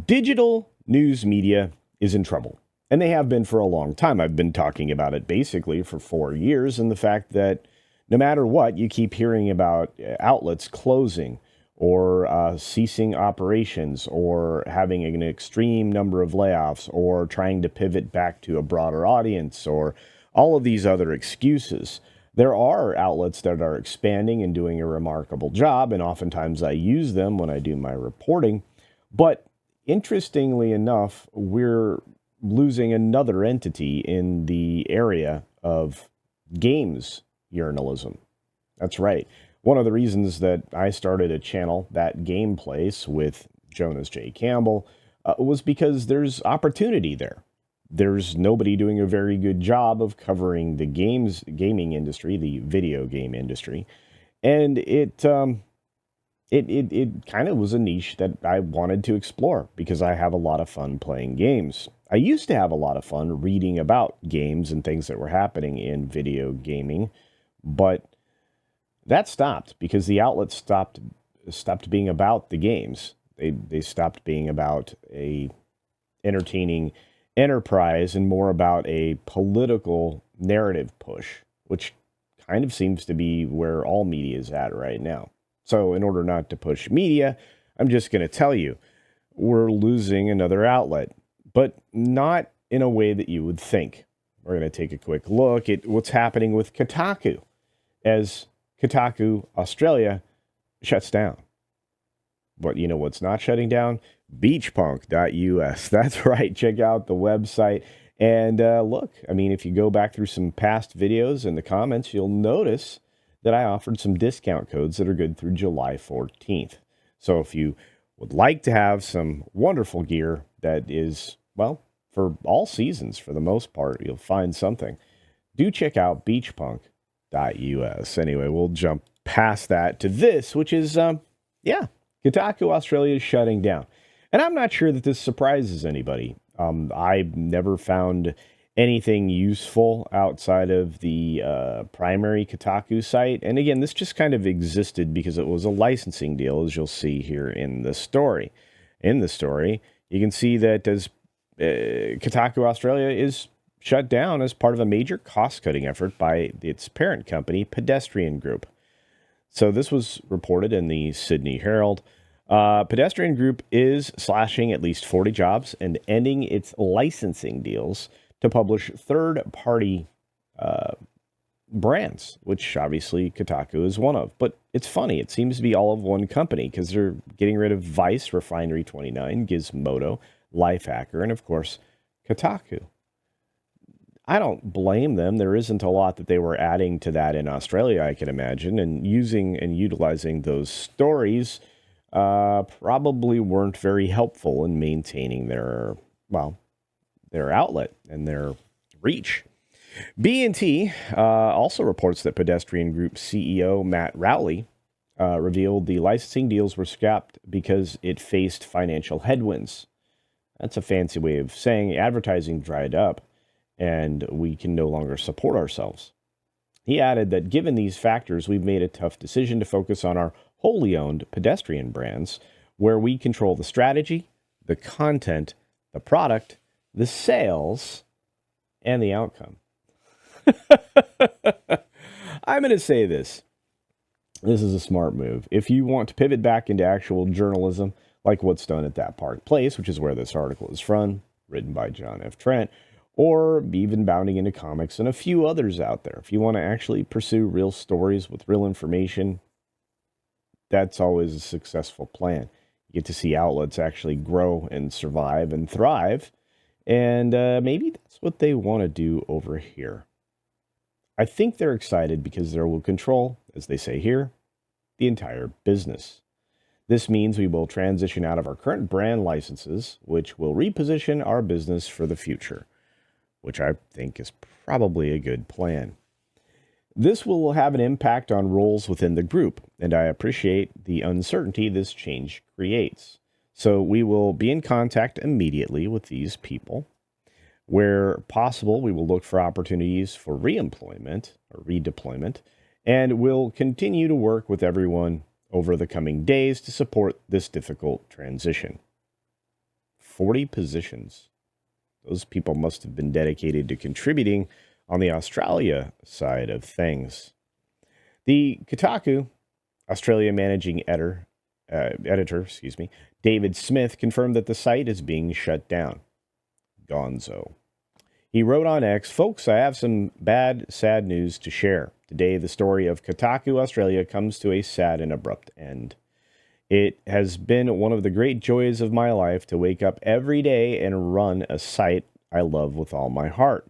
Digital news media is in trouble, and they have been for a long time. I've been talking about it basically for 4 years, and the fact that no matter what, you keep hearing about outlets closing or ceasing operations or having an extreme number of layoffs or trying to pivot back to a broader audience or all of these other excuses. There are outlets that are expanding and doing a remarkable job, and oftentimes I use them when I do my reporting. But interestingly enough, we're losing another entity in the area of games journalism. That's right. One of the reasons that I started a channel, That Game Place, with Jonas J. Campbell, was because there's opportunity there. There's nobody doing a very good job of covering the gaming industry, the video game industry, and it kind of was a niche that I wanted to explore because I have a lot of fun playing games. I used to have a lot of fun reading about games and things that were happening in video gaming, but that stopped because the outlets stopped being about the games. They stopped being about a entertaining enterprise and more about a political narrative push, which kind of seems to be where all media is at right now. So, in order not to push media, I'm just going to tell you we're losing another outlet, but not in a way that you would think. We're going to take a quick look at what's happening with Kotaku as Kotaku Australia shuts down. But you know what's not shutting down? Beachpunk.us. That's right. Check out the website. And look, I mean, if you go back through some past videos in the comments, you'll notice that I offered some discount codes that are good through July 14th. So if you would like to have some wonderful gear that is, well, for all seasons for the most part, you'll find something. Do check out beachpunk.us. Anyway, we'll jump past that to this, which is, Kotaku Australia is shutting down. And I'm not sure that this surprises anybody. I've never found anything useful outside of the primary Kotaku site. And again, this just kind of existed because it was a licensing deal, as you'll see here in the story. In the story, you can see that as Kotaku Australia is shut down as part of a major cost-cutting effort by its parent company, Pedestrian Group. So this was reported in the Sydney Herald. Pedestrian Group is slashing at least 40 jobs and ending its licensing deals to publish third-party brands, which obviously Kotaku is one of. But it's funny, it seems to be all of one company because they're getting rid of Vice, Refinery 29, Gizmodo, Lifehacker, and of course, Kotaku. I don't blame them. There isn't a lot that they were adding to that in Australia, I can imagine, and using and utilizing those stories probably weren't very helpful in maintaining their outlet and their reach. B&T also reports that Pedestrian Group CEO Matt Rowley revealed the licensing deals were scrapped because it faced financial headwinds. That's a fancy way of saying advertising dried up and we can no longer support ourselves. He added that given these factors, we've made a tough decision to focus on our wholly owned pedestrian brands, where we control the strategy, the content, the product, the sales, and the outcome. I'm going to say this. This is a smart move. If you want to pivot back into actual journalism, like what's done at That Park Place, which is where this article is from, written by John F. Trent, or even bounding into comics and a few others out there. If you want to actually pursue real stories with real information, that's always a successful plan. You get to see outlets actually grow and survive and thrive, and maybe that's what they want to do over here. I think they're excited because they will control, as they say here, the entire business. This means we will transition out of our current brand licenses, which will reposition our business for the future, which I think is probably a good plan. This will have an impact on roles within the group, and I appreciate the uncertainty this change creates. So we will be in contact immediately with these people. Where possible, we will look for opportunities for reemployment or redeployment, and we'll continue to work with everyone over the coming days to support this difficult transition. 40 positions. Those people must have been dedicated to contributing on the Australia side of things. The Kotaku Australia managing editor, David Smith confirmed that the site is being shut down. Gonzo. He wrote on X, "Folks, I have some bad, sad news to share. Today, the story of Kotaku Australia comes to a sad and abrupt end. It has been one of the great joys of my life to wake up every day and run a site I love with all my heart."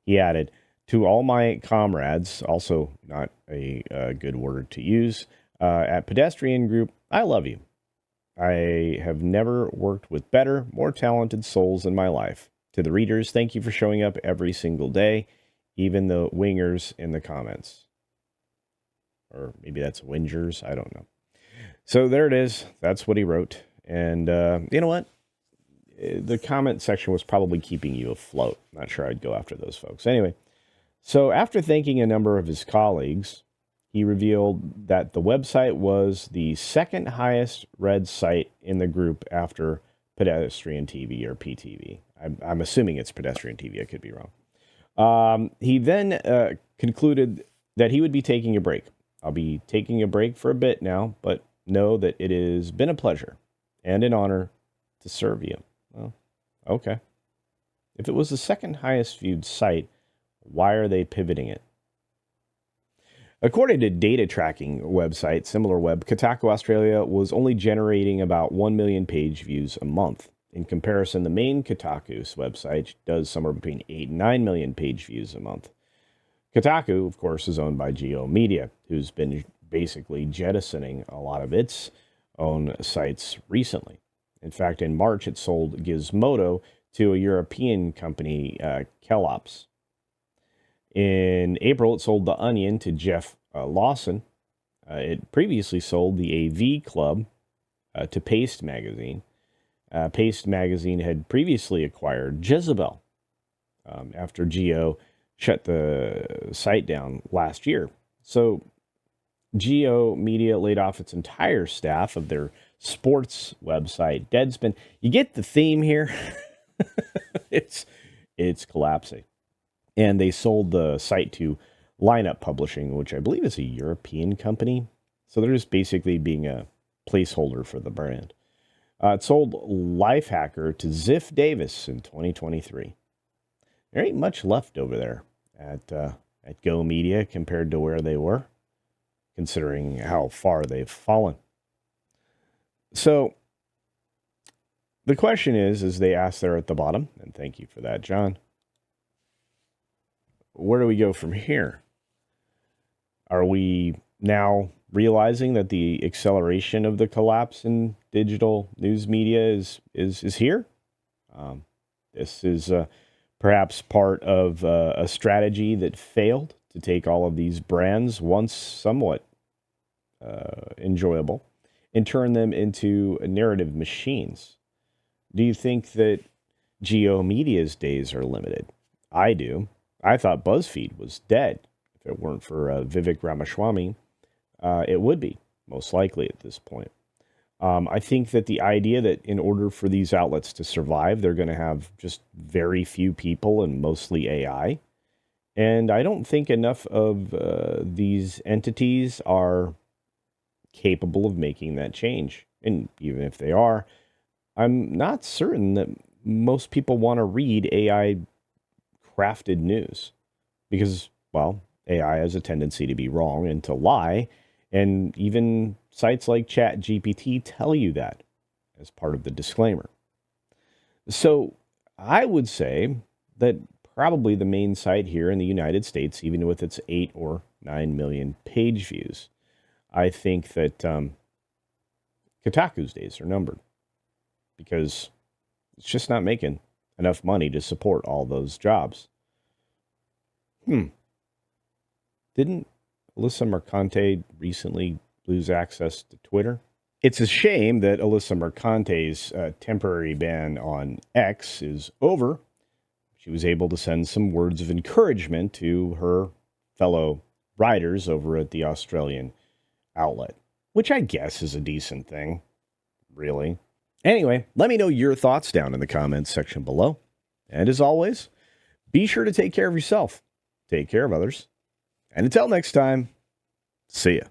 He added, "To all my comrades," also not a good word to use, "at Pedestrian Group, I love you. I have never worked with better, more talented souls in my life. To the readers, thank you for showing up every single day, even the wingers in the comments." Or maybe that's whingers, I don't know. So there it is. That's what he wrote. And you know what? The comment section was probably keeping you afloat. Not sure I'd go after those folks. Anyway, so after thanking a number of his colleagues, he revealed that the website was the second highest read site in the group after Pedestrian TV or PTV. I'm assuming it's Pedestrian TV. I could be wrong. He then concluded that he would be taking a break. "I'll be taking a break for a bit now, but know that it has been a pleasure and an honor to serve you." Well, okay. If it was the second highest viewed site, why are they pivoting it? According to data tracking website SimilarWeb, Kotaku Australia was only generating about 1 million page views a month. In comparison, the main Kotaku's website does somewhere between 8 and 9 million page views a month. Kotaku, of course, is owned by Geo Media, who's been basically jettisoning a lot of its own sites recently. In fact, in March, it sold Gizmodo to a European company, Kellops. In April, it sold The Onion to Jeff Lawson. It previously sold the AV Club to Paste Magazine. Paste Magazine had previously acquired Jezebel after Geo shut the site down last year. So Geo Media laid off its entire staff of their sports website, Deadspin. You get the theme here. It's collapsing. And they sold the site to Lineup Publishing, which I believe is a European company. So they're just basically being a placeholder for the brand. It sold Lifehacker to Ziff Davis in 2023. There ain't much left over there at Go Media compared to where they were, considering how far they've fallen. So the question is, as they ask there at the bottom, and thank you for that, John, where do we go from here? Are we now realizing that the acceleration of the collapse in digital news media is here? This is perhaps part of a strategy that failed to take all of these brands, once somewhat enjoyable, and turn them into narrative machines. Do you think that Geo Media's days are limited? I do. I thought BuzzFeed was dead. If it weren't for Vivek Ramaswamy, it would be, most likely at this point. I think that the idea that in order for these outlets to survive, they're going to have just very few people and mostly AI. And I don't think enough of these entities are capable of making that change. And even if they are, I'm not certain that most people want to read AI crafted news because, well, AI has a tendency to be wrong and to lie. And even sites like ChatGPT tell you that as part of the disclaimer. So I would say that probably the main site here in the United States, even with its 8 or 9 million page views, I think that Kotaku's days are numbered because it's just not making enough money to support all those jobs. Didn't Alyssa Mercante recently lose access to Twitter? It's a shame that Alyssa Mercante's temporary ban on X is over. She was able to send some words of encouragement to her fellow writers over at the Australian outlet, which I guess is a decent thing, really. Anyway, let me know your thoughts down in the comments section below. And as always, be sure to take care of yourself, take care of others, and until next time, see ya.